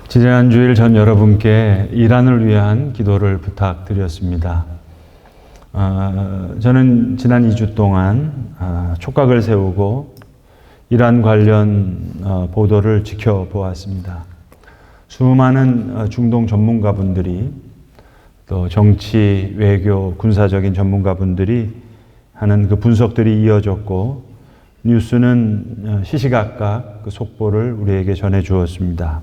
지난주일 전 여러분께 이란을 위한 기도를 부탁드렸습니다. 저는 지난 2주 동안 촉각을 세우고 이란 관련 보도를 지켜보았습니다. 수많은 중동 전문가분들이 또 정치, 외교, 군사적인 전문가분들이 하는 그 분석들이 이어졌고 뉴스는 시시각각 그 속보를 우리에게 전해 주었습니다.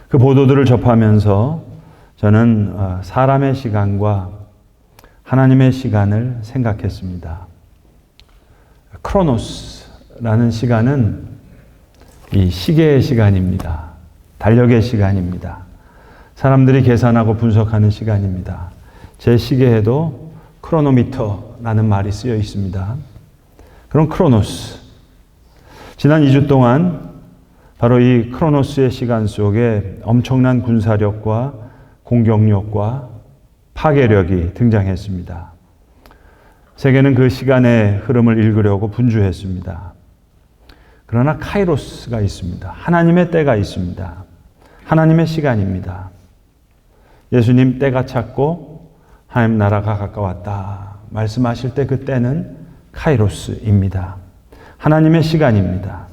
그 보도들을 접하면서 저는 사람의 시간과 하나님의 시간을 생각했습니다. 크로노스라는 시간은 이 시계의 시간입니다. 달력의 시간입니다. 사람들이 계산하고 분석하는 시간입니다. 제 시계에도 크로노미터라는 말이 쓰여 있습니다. 그런 크로노스. 지난 2주 동안 바로 이 크로노스의 시간 속에 엄청난 군사력과 공격력과 파괴력이 등장했습니다. 세계는 그 시간의 흐름을 읽으려고 분주했습니다. 그러나 카이로스가 있습니다. 하나님의 때가 있습니다. 하나님의 시간입니다. 예수님 때가 찼고 하나님 나라가 가까웠다 말씀하실 때 그 때는 카이로스입니다. 하나님의 시간입니다.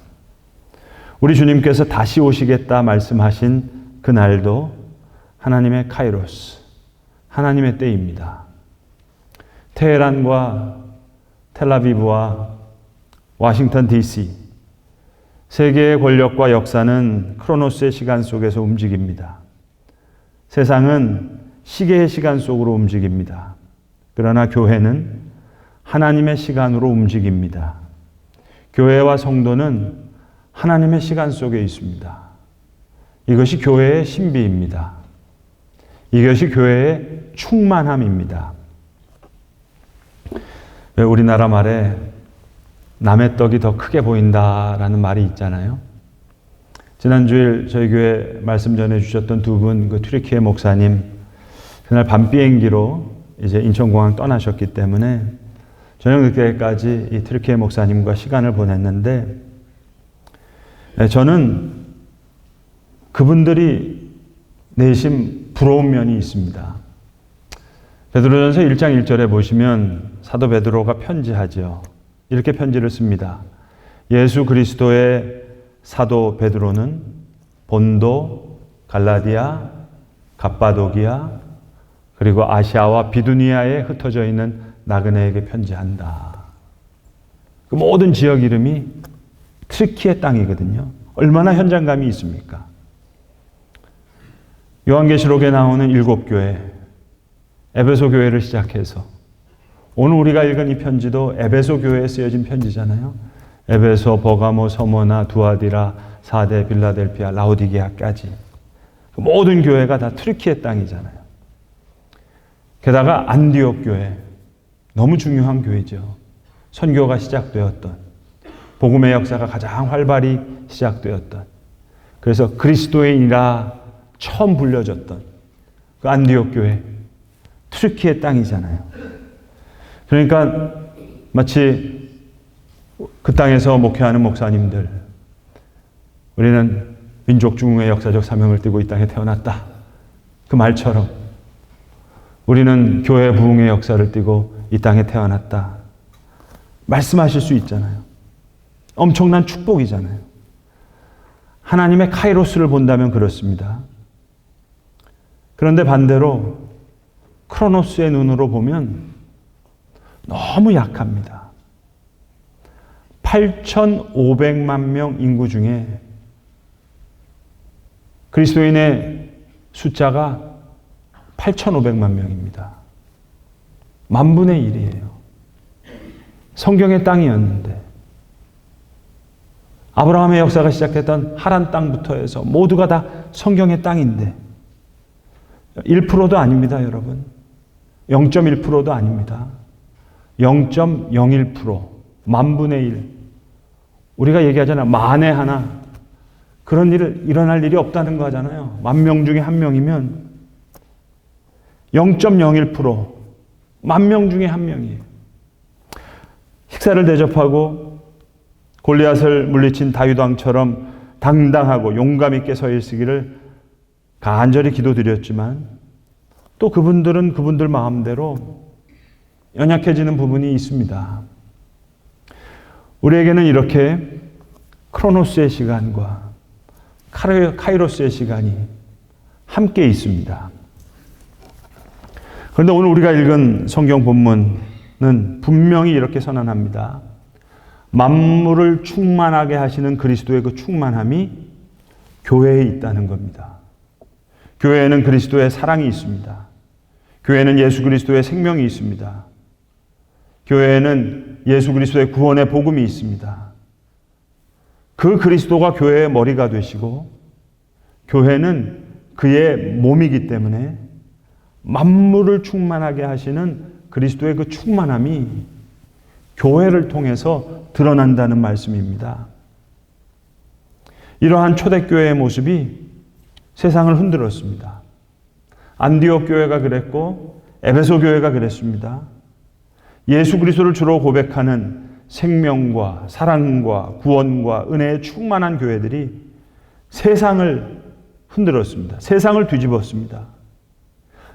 우리 주님께서 다시 오시겠다 말씀하신 그날도 하나님의 카이로스, 하나님의 때입니다. 테헤란과 텔아비브와 워싱턴 DC, 세계의 권력과 역사는 크로노스의 시간 속에서 움직입니다. 세상은 시계의 시간 속으로 움직입니다. 그러나 교회는 하나님의 시간으로 움직입니다. 교회와 성도는 하나님의 시간 속에 있습니다. 이것이 교회의 신비입니다. 이것이 교회의 충만함입니다. 왜 우리나라 말에 남의 떡이 더 크게 보인다라는 말이 있잖아요. 지난주일 저희 교회 말씀 전해주셨던 두 분, 그 튀르키예 목사님, 그날 밤 비행기로 이제 인천공항 떠나셨기 때문에 저녁 늦게까지 이 튀르키예 목사님과 시간을 보냈는데 저는 그분들이 내심 부러운 면이 있습니다. 베드로전서 1장 1절에 보시면 사도 베드로가 편지하죠. 이렇게 편지를 씁니다. 예수 그리스도의 사도 베드로는 본도, 갈라디아, 갑바도기아, 그리고 아시아와 비두니아에 흩어져 있는 나그네에게 편지한다. 그 모든 지역 이름이 튀르키예 땅이거든요. 얼마나 현장감이 있습니까? 요한계시록에 나오는 7교회, 에베소 교회를 시작해서 오늘 우리가 읽은 이 편지도 에베소 교회에 쓰여진 편지잖아요. 에베소, 버가모, 서모나, 두아디라, 사데, 빌라델피아, 라오디게아까지 그 모든 교회가 다 튀르키예 땅이잖아요. 게다가 안디옥 교회, 너무 중요한 교회죠. 선교가 시작되었던, 복음의 역사가 가장 활발히 시작되었던, 그래서 그리스도인이라 처음 불려졌던 그 안디옥 교회, 튀르키예 땅이잖아요. 그러니까 마치 그 땅에서 목회하는 목사님들, 우리는 민족 중흥의 역사적 사명을 띠고 이 땅에 태어났다. 그 말처럼 우리는 교회 부흥의 역사를 띠고 이 땅에 태어났다. 말씀하실 수 있잖아요. 엄청난 축복이잖아요. 하나님의 카이로스를 본다면 그렇습니다. 그런데 반대로 크로노스의 눈으로 보면 너무 약합니다. 8,500만 명 인구 중에 그리스도인의 숫자가 8,500만 명입니다. 만분의 1이에요. 성경의 땅이었는데 아브라함의 역사가 시작했던 하란 땅부터 해서 모두가 다 성경의 땅인데 1%도 아닙니다, 여러분. 0.1%도 아닙니다. 0.01%, 만분의 1. 우리가 얘기하잖아요. 만에 하나. 그런 일을 일어날 일이 없다는 거 하잖아요. 10,000명 중에 1명이면 0.01%, 10,000명 중에 1명이에요. 식사를 대접하고 골리앗을 물리친 다윗 왕처럼 당당하고 용감 있게 서 있으기를 간절히 기도드렸지만 또 그분들은 그분들 마음대로 연약해지는 부분이 있습니다. 우리에게는 이렇게 크로노스의 시간과 카이로스의 시간이 함께 있습니다. 그런데 오늘 우리가 읽은 성경 본문은 분명히 이렇게 선언합니다. 만물을 충만하게 하시는 그리스도의 그 충만함이 교회에 있다는 겁니다. 교회에는 그리스도의 사랑이 있습니다. 교회에는 예수 그리스도의 생명이 있습니다. 교회에는 예수 그리스도의 구원의 복음이 있습니다. 그 그리스도가 교회의 머리가 되시고 교회는 그의 몸이기 때문에 만물을 충만하게 하시는 그리스도의 그 충만함이 교회를 통해서 드러난다는 말씀입니다. 이러한 초대교회의 모습이 세상을 흔들었습니다. 안디옥 교회가 그랬고 에베소 교회가 그랬습니다. 예수 그리스도를 주로 고백하는 생명과 사랑과 구원과 은혜에 충만한 교회들이 세상을 흔들었습니다. 세상을 뒤집었습니다.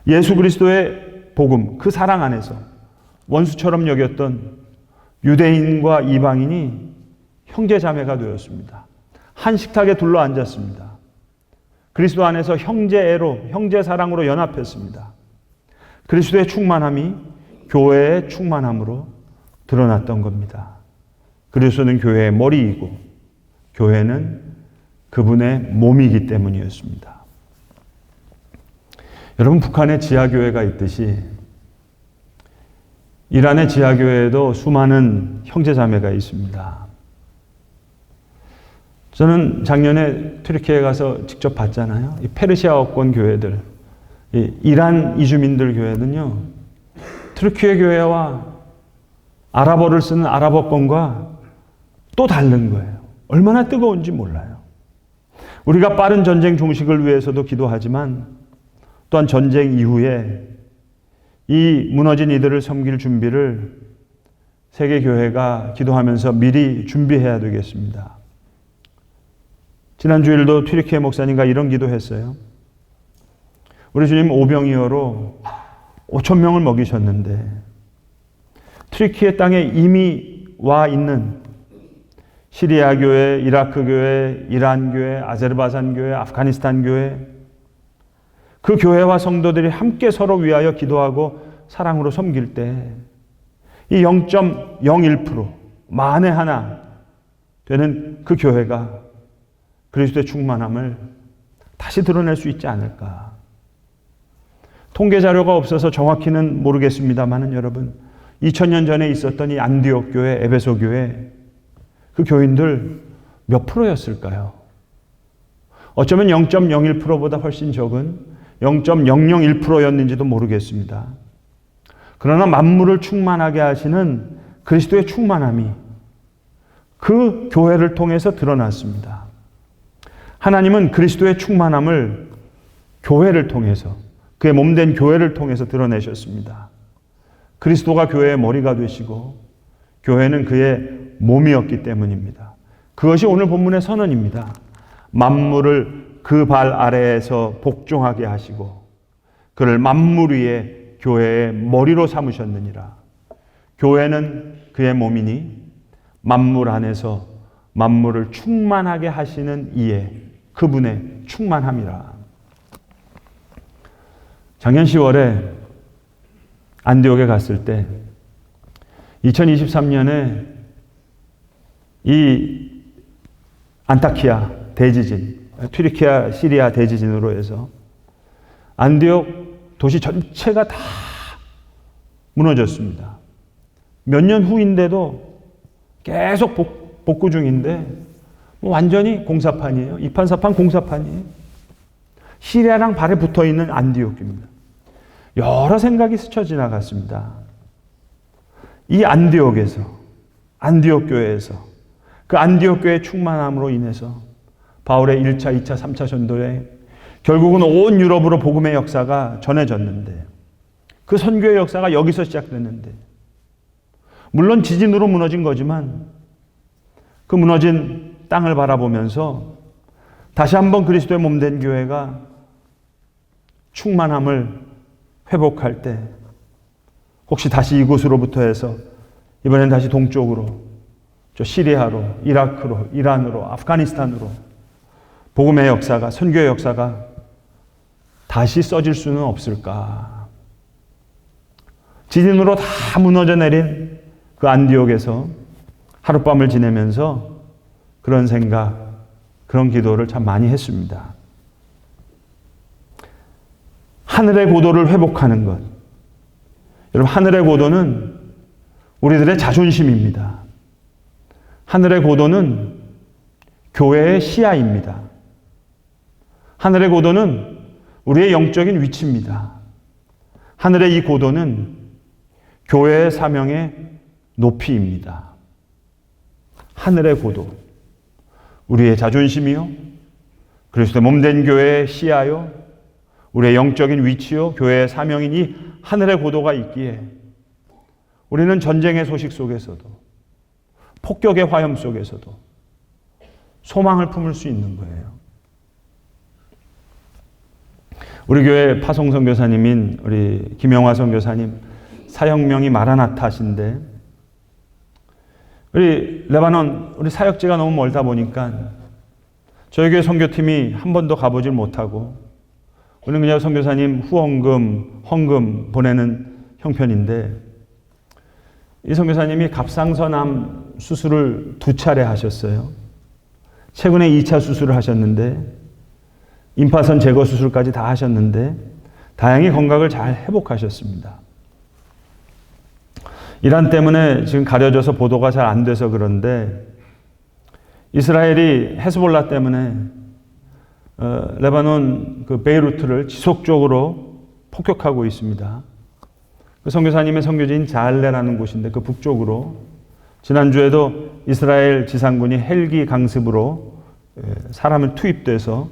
예수 그리스도의 복음, 그 사랑 안에서 원수처럼 여겼던 유대인과 이방인이 형제자매가 되었습니다. 한 식탁에 둘러 앉았습니다. 그리스도 안에서 형제애로, 형제사랑으로 연합했습니다. 그리스도의 충만함이 교회의 충만함으로 드러났던 겁니다. 그리스도는 교회의 머리이고 교회는 그분의 몸이기 때문이었습니다. 여러분, 북한에 지하교회가 있듯이 이란의 지하교회에도 수많은 형제자매가 있습니다. 저는 작년에 튀르키예에 가서 직접 봤잖아요. 이 페르시아어권 교회들, 이 이란 이주민들 교회는요, 튀르키예 교회와 아랍어를 쓰는 아랍어권과 또 다른 거예요. 얼마나 뜨거운지 몰라요. 우리가 빠른 전쟁 종식을 위해서도 기도하지만 또한 전쟁 이후에 이 무너진 이들을 섬길 준비를 세계교회가 기도하면서 미리 준비해야 되겠습니다. 지난 주일도 튀르키예 목사님과 이런 기도했어요. 우리 주님 오병이어로 5,000명을 먹이셨는데 튀르키예 땅에 이미 와 있는 시리아 교회, 이라크 교회, 이란 교회, 아제르바이잔 교회, 아프가니스탄 교회, 그 교회와 성도들이 함께 서로 위하여 기도하고 사랑으로 섬길 때 이 0.01% 만에 하나 되는 그 교회가 그리스도의 충만함을 다시 드러낼 수 있지 않을까. 통계 자료가 없어서 정확히는 모르겠습니다만은 여러분, 2000년 전에 있었던 이 안디옥 교회, 에베소 교회, 그 교인들 몇 프로였을까요? 어쩌면 0.01%보다 훨씬 적은 0.001%였는지도 모르겠습니다. 그러나 만물을 충만하게 하시는 그리스도의 충만함이 그 교회를 통해서 드러났습니다. 하나님은 그리스도의 충만함을 교회를 통해서, 그의 몸된 교회를 통해서 드러내셨습니다. 그리스도가 교회의 머리가 되시고 교회는 그의 몸이었기 때문입니다. 그것이 오늘 본문의 선언입니다. 만물을 그 발 아래에서 복종하게 하시고 그를 만물 위에 교회의 머리로 삼으셨느니라. 교회는 그의 몸이니 만물 안에서 만물을 충만하게 하시는 이에 그분의 충만함이라. 작년 10월에 안디옥에 갔을 때 2023년에 이 안타키아 대지진, 튀르키예 시리아 대지진으로 해서 안디옥 도시 전체가 다 무너졌습니다. 몇 년 후인데도 계속 복구 중인데 완전히 공사판이에요. 이판사판 공사판이에요. 시리아랑 발에 붙어있는 안디옥입니다. 여러 생각이 스쳐 지나갔습니다. 이 안디옥에서, 안디옥 교회에서, 그 안디옥 교회의 충만함으로 인해서 바울의 1차, 2차, 3차 전도에 결국은 온 유럽으로 복음의 역사가 전해졌는데, 그 선교의 역사가 여기서 시작됐는데, 물론 지진으로 무너진 거지만 그 무너진 땅을 바라보면서 다시 한번 그리스도의 몸된 교회가 충만함을 회복할 때 혹시 다시 이곳으로부터 해서 이번엔 다시 동쪽으로, 저 시리아로, 이라크로, 이란으로, 아프가니스탄으로 복음의 역사가, 선교의 역사가 다시 써질 수는 없을까? 지진으로 다 무너져 내린 그 안디옥에서 하룻밤을 지내면서 그런 생각, 그런 기도를 참 많이 했습니다. 하늘의 고도를 회복하는 것. 여러분, 하늘의 고도는 우리들의 자존심입니다. 하늘의 고도는 교회의 시야입니다. 하늘의 고도는 우리의 영적인 위치입니다. 하늘의 이 고도는 교회의 사명의 높이입니다. 하늘의 고도, 우리의 자존심이요, 그리스도의 몸된 교회의 시야요, 우리의 영적인 위치요, 교회의 사명인 이 하늘의 고도가 있기에 우리는 전쟁의 소식 속에서도, 폭격의 화염 속에서도 소망을 품을 수 있는 거예요. 우리 교회 파송 선교사님인 우리 김영화 선교사님, 사역명이 마라나타신데, 우리 레바논, 우리 사역지가 너무 멀다 보니까 저희 교회 선교팀이 한 번도 가보질 못하고, 우리는 그냥 선교사님 후원금, 헌금 보내는 형편인데, 이 선교사님이 갑상선암 수술을 2차례 하셨어요. 최근에 2차 수술을 하셨는데, 임파선 제거 수술까지 다 하셨는데 다행히 건강을 잘 회복하셨습니다. 이란 때문에 지금 가려져서 보도가 잘 안 돼서 그런데, 이스라엘이 헤스볼라 때문에 레바논 그 베이루트를 지속적으로 폭격하고 있습니다. 그 선교사님의 선교지인 자알레라는 곳인데 그 북쪽으로 지난주에도 이스라엘 지상군이 헬기 강습으로 사람을 투입돼서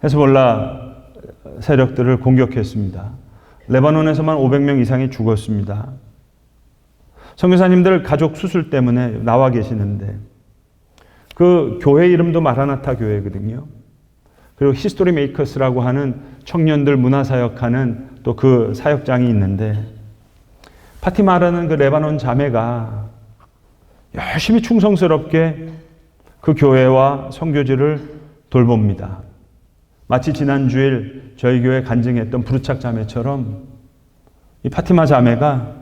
헤스볼라 세력들을 공격했습니다. 레바논에서만 500명 이상이 죽었습니다. 선교사님들 가족 수술 때문에 나와 계시는데, 그 교회 이름도 마라나타 교회거든요. 그리고 히스토리 메이커스라고 하는 청년들 문화사역하는 또 그 사역장이 있는데, 파티마라는 그 레바논 자매가 열심히 충성스럽게 그 교회와 선교지를 돌봅니다. 마치 지난 주일 저희 교회 간증했던 부르착 자매처럼 이 파티마 자매가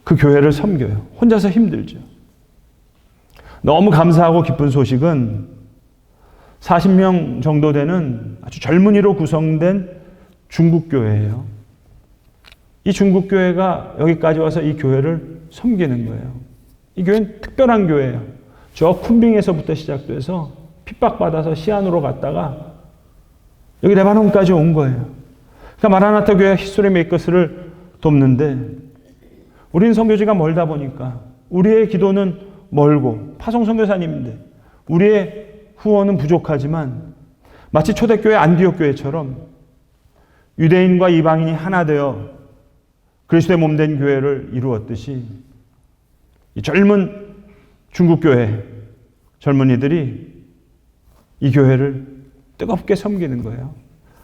그 교회를 섬겨요. 혼자서 힘들죠. 너무 감사하고 기쁜 소식은 40명 정도 되는 아주 젊은이로 구성된 중국 교회예요. 이 중국 교회가 여기까지 와서 이 교회를 섬기는 거예요. 이 교회는 특별한 교회예요. 저 쿤빙에서부터 시작돼서 핍박받아서 시안으로 갔다가 여기 레바논까지 온 거예요. 그러니까 마라나타 교회 히스토리 메이커스를 돕는데, 우리는 선교지가 멀다 보니까 우리의 기도는 멀고, 파송 선교사님인데 우리의 후원은 부족하지만, 마치 초대교회 안디옥 교회처럼 유대인과 이방인이 하나 되어 그리스도의 몸된 교회를 이루었듯이, 이 젊은 중국 교회 젊은이들이 이 교회를 뜨겁게 섬기는 거예요.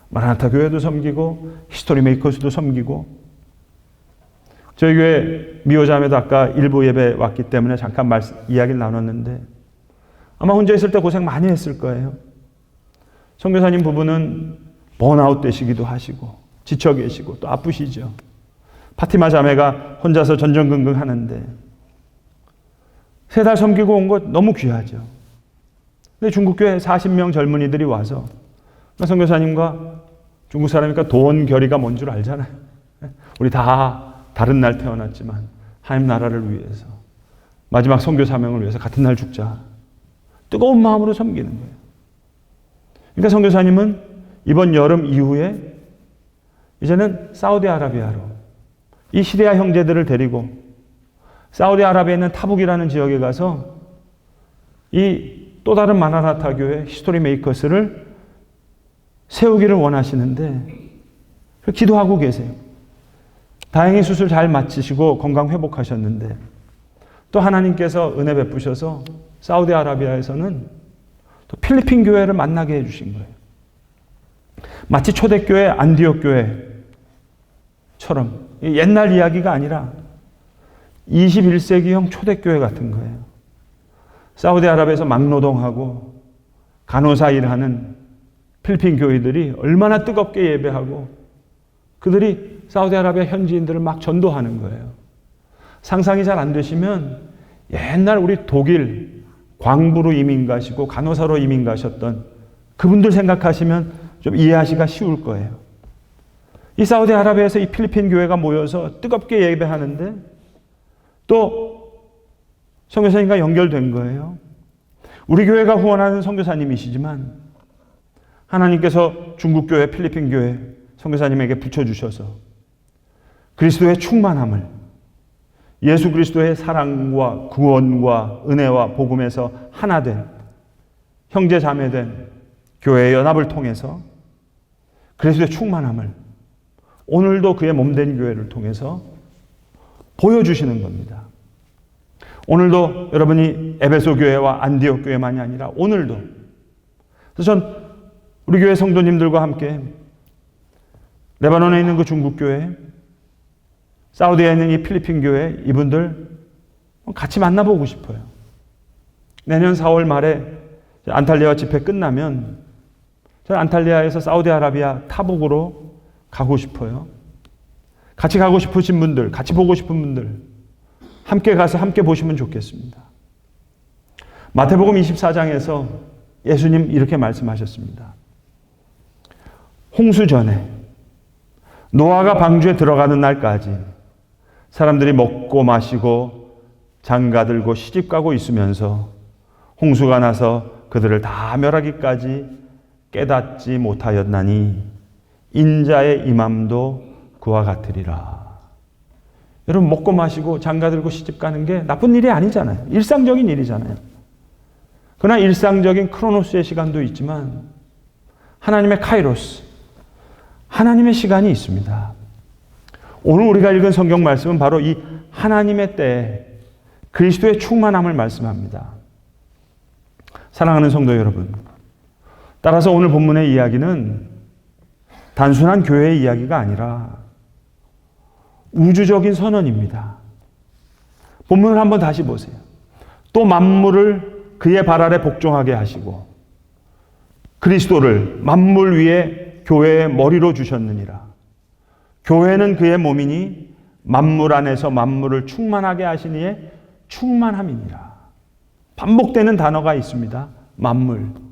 마라나타 교회도 섬기고 히스토리 메이커스도 섬기고. 저희 교회 미호자매도 아까 일부 예배 왔기 때문에 잠깐 이야기를 나눴는데, 아마 혼자 있을 때 고생 많이 했을 거예요. 선교사님 부부는 번아웃 되시기도 하시고 지쳐 계시고 또 아프시죠. 파티마 자매가 혼자서 전전긍긍 하는데, 3달 섬기고 온 것 너무 귀하죠. 근데 중국교회 40명 젊은이들이 와서, 선교사님과 중국 사람이니까 돈 결의가 뭔 줄 알잖아요. 우리 다 다른 날 태어났지만 하나님 나라를 위해서, 마지막 선교 사명을 위해서 같은 날 죽자. 뜨거운 마음으로 섬기는 거예요. 그러니까 선교사님은 이번 여름 이후에 이제는 사우디아라비아로 이 시리아 형제들을 데리고 사우디아라비아에 있는 타북이라는 지역에 가서 이 또 다른 마라나타 교회 히스토리 메이커스를 세우기를 원하시는데 기도하고 계세요. 다행히 수술 잘 마치시고 건강 회복하셨는데, 또 하나님께서 은혜 베푸셔서 사우디아라비아에서는 또 필리핀 교회를 만나게 해주신 거예요. 마치 초대교회 안디옥 교회처럼 옛날 이야기가 아니라 21세기형 초대교회 같은 거예요. 사우디아라비아에서 막노동하고 간호사 일하는 필리핀 교회들이 얼마나 뜨겁게 예배하고 그들이 사우디아라비아 현지인들을 막 전도하는 거예요. 상상이 잘 안 되시면 옛날 우리 독일 광부로 이민 가시고 간호사로 이민 가셨던 그분들 생각하시면 좀 이해하시기가 쉬울 거예요. 이 사우디아라비아에서 이 필리핀 교회가 모여서 뜨겁게 예배하는데 또 선교사님과 연결된 거예요. 우리 교회가 후원하는 선교사님이시지만 하나님께서 중국 교회, 필리핀 교회 선교사님에게 붙여주셔서 그리스도의 충만함을, 예수 그리스도의 사랑과 구원과 은혜와 복음에서 하나 된 형제 자매된 교회의 연합을 통해서 그리스도의 충만함을 오늘도 그의 몸된 교회를 통해서 보여주시는 겁니다. 오늘도 여러분이 에베소 교회와 안디옥 교회만이 아니라 오늘도, 그래서 전 우리 교회 성도님들과 함께 레바논에 있는 그 중국 교회, 사우디에 있는 이 필리핀 교회, 이분들 같이 만나보고 싶어요. 내년 4월 말에 안탈리아 집회 끝나면 저는 안탈리아에서 사우디아라비아 타북으로 가고 싶어요. 같이 가고 싶으신 분들, 같이 보고 싶은 분들 함께 가서 함께 보시면 좋겠습니다. 마태복음 24장에서 예수님 이렇게 말씀하셨습니다. 홍수 전에 노아가 방주에 들어가는 날까지 사람들이 먹고 마시고 장가들고 시집가고 있으면서 홍수가 나서 그들을 다 멸하기까지 깨닫지 못하였나니 인자의 임함도 그와 같으리라. 여러분, 먹고 마시고 장가들고 시집가는 게 나쁜 일이 아니잖아요. 일상적인 일이잖아요. 그러나 일상적인 크로노스의 시간도 있지만 하나님의 카이로스, 하나님의 시간이 있습니다. 오늘 우리가 읽은 성경 말씀은 바로 이 하나님의 때에 그리스도의 충만함을 말씀합니다. 사랑하는 성도 여러분, 따라서 오늘 본문의 이야기는 단순한 교회의 이야기가 아니라 우주적인 선언입니다. 본문을 한번 다시 보세요. 또 만물을 그의 발 아래 복종하게 하시고 그리스도를 만물 위에 교회의 머리로 주셨느니라. 교회는 그의 몸이니 만물 안에서 만물을 충만하게 하시니에 충만함이니라. 반복되는 단어가 있습니다. 만물.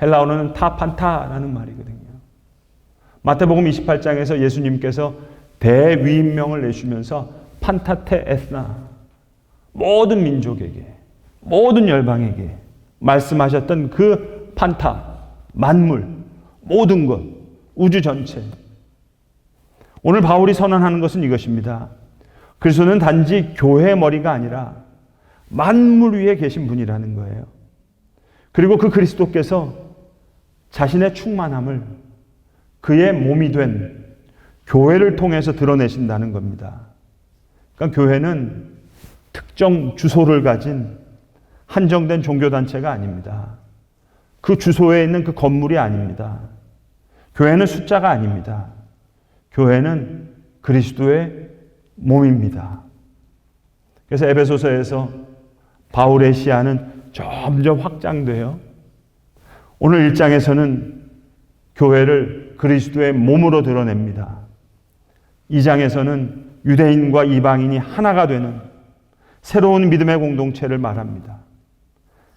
헬라어로는 타판타라는 말이거든요. 마태복음 28장에서 예수님께서 대위임명을 내주면서 판타테 에스나, 모든 민족에게, 모든 열방에게 말씀하셨던 그 판타, 만물, 모든 것, 우주 전체. 오늘 바울이 선언하는 것은 이것입니다. 그리스도는 단지 교회의 머리가 아니라 만물 위에 계신 분이라는 거예요. 그리고 그 그리스도께서 자신의 충만함을 그의 몸이 된 교회를 통해서 드러내신다는 겁니다. 그러니까 교회는 특정 주소를 가진 한정된 종교단체가 아닙니다. 그 주소에 있는 그 건물이 아닙니다. 교회는 숫자가 아닙니다. 교회는 그리스도의 몸입니다. 그래서 에베소서에서 바울의 시야는 점점 확장돼요. 오늘 1장에서는 교회를 그리스도의 몸으로 드러냅니다. 2장에서는 유대인과 이방인이 하나가 되는 새로운 믿음의 공동체를 말합니다.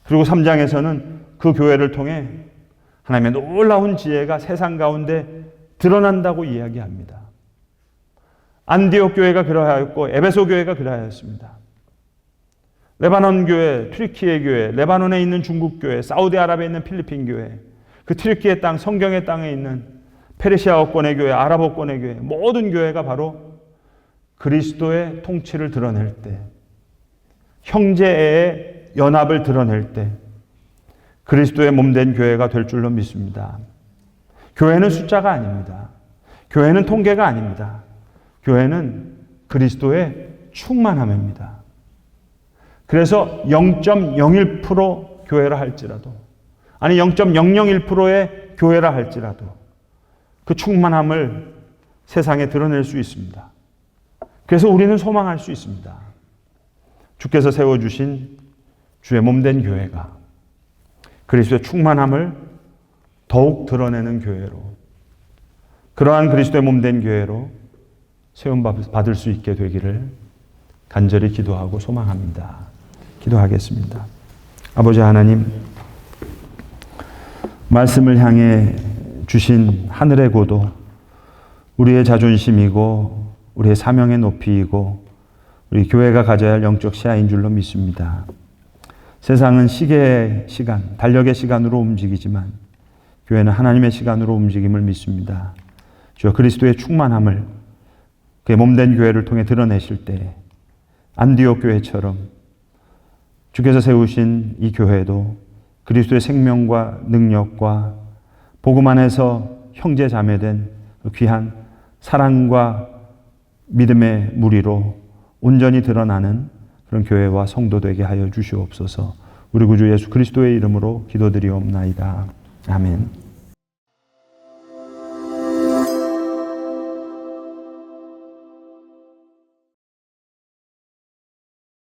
그리고 3장에서는 그 교회를 통해 하나님의 놀라운 지혜가 세상 가운데 드러난다고 이야기합니다. 안디옥 교회가 그러하였고 에베소 교회가 그러하였습니다. 레바논 교회, 튀르키예 교회, 레바논에 있는 중국 교회, 사우디아라비아에 있는 필리핀 교회, 그 튀르키예 땅, 성경의 땅에 있는 페르시아어권의 교회, 아랍어권의 교회, 모든 교회가 바로 그리스도의 통치를 드러낼 때, 형제의 연합을 드러낼 때 그리스도의 몸된 교회가 될 줄로 믿습니다. 교회는 숫자가 아닙니다. 교회는 통계가 아닙니다. 교회는 그리스도의 충만함입니다. 그래서 0.01% 교회라 할지라도, 아니 0.001%의 교회라 할지라도 그 충만함을 세상에 드러낼 수 있습니다. 그래서 우리는 소망할 수 있습니다. 주께서 세워주신 주의 몸된 교회가 그리스도의 충만함을 더욱 드러내는 교회로, 그러한 그리스도의 몸된 교회로 세움받을 수 있게 되기를 간절히 기도하고 소망합니다. 기도하겠습니다. 아버지 하나님, 말씀을 향해 주신 하늘의 고도, 우리의 자존심이고 우리의 사명의 높이이고 우리 교회가 가져야 할 영적 시야인 줄로 믿습니다. 세상은 시계의 시간, 달력의 시간으로 움직이지만 교회는 하나님의 시간으로 움직임을 믿습니다. 주여, 그리스도의 충만함을 그의 몸된 교회를 통해 드러내실 때 안디옥 교회처럼 주께서 세우신 이 교회도 그리스도의 생명과 능력과 복음 안에서 형제 자매된 귀한 사랑과 믿음의 무리로 온전히 드러나는 그런 교회와 성도 되게 하여 주시옵소서. 우리 구주 예수 그리스도의 이름으로 기도드리옵나이다. 아멘.